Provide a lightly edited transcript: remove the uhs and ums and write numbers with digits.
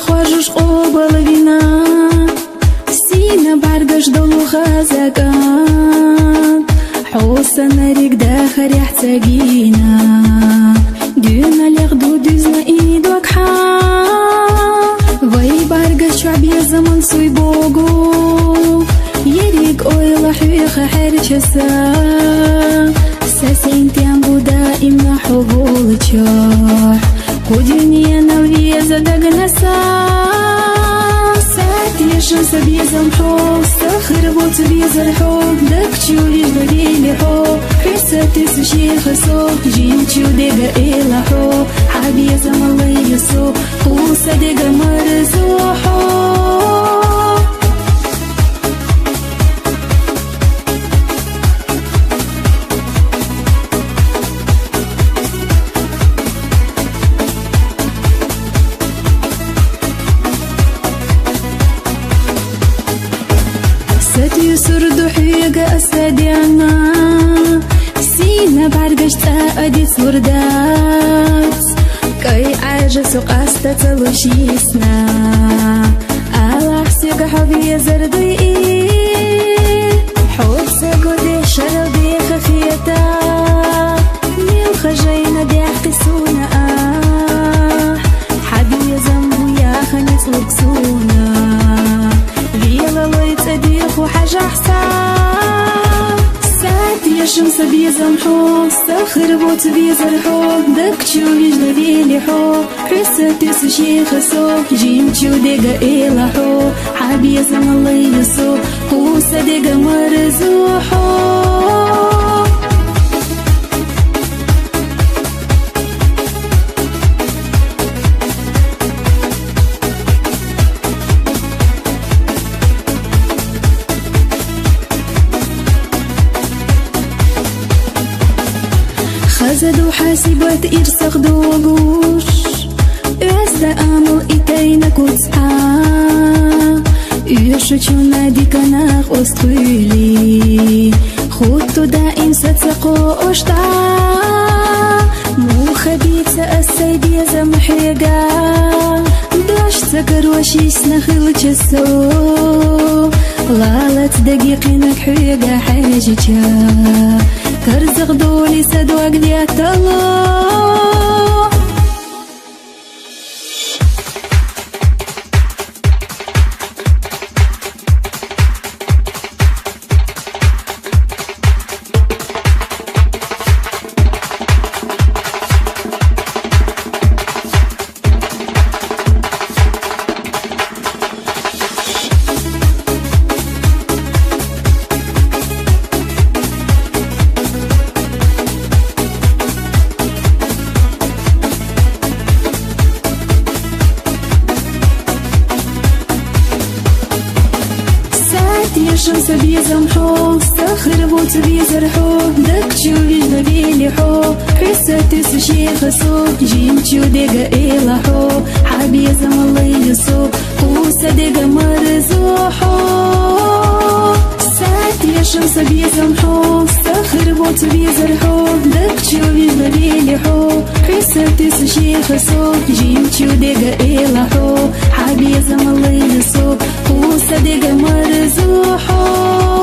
خواجش قبل وینا سینه برگش دلو خزگان حسن ریگ داخل يحتاجينا دون اليغدو دوزنا ايدوك وي برگش شعبي زمن سوي بوغو يريق اويلا حويخة حرشسا ساسين تيامبو دائما حبول تشوح ودنيا نوية زدقنسا يشمس بيزمحو سخر بوت بيزرحو دكتشو ليش دليلي حو حساتي سوشي خسو جيمتشو ديقا إلحو حابي يزم الله يسو قوسا ديقا مرزوحو يسردو حيقة أساديانا سينا برقش تأدي سوردات كي عاجسو قاستا تلوشيسنا على حسيقة حبي زردي حوب ساقودي شربي خفيتا ميل خجينا بيحكي سونا حبي زنبو يا خنيس لقسونا ليلا ليت أديخو حاجة حساب ساعتي الشمس بيزمحو سخر بوت بيزرحو دكتشو يجلى بيليحو حساتي سوشي خسو جيمتشو ديقا إلحو حابي يزم الله يسو قوسا ديقا مرزوحو خزدو حاسبات إرسخ دوغوش أزدا أمل إتاينا كوتسحا يشوشو نادي كناخ أستويلي خودتو دائم ستسقو أشتا مو خبيثة السيدية زمحيقا داش سكر وشيش نخيل جسو لالت دقيقينك حيقا حاججا كرزق دولي سدوق ديات الله الشمس بيزمحو سخر بوت بيزرحو دكتشو يجلى بيليحو حساتي سوشي خسو جيمتشو ديقا إلحو حابي يزم الله يسو قوسا ديقا مرزوحو ساعتي الشمس بيزمحو سخر بوت بيزرحو دكتشو يجلى بيليحو حساتي سوشي خسو جيمتشو ديقا إلحو حابي يزم الله يسو قوسا ديقا مرزوحو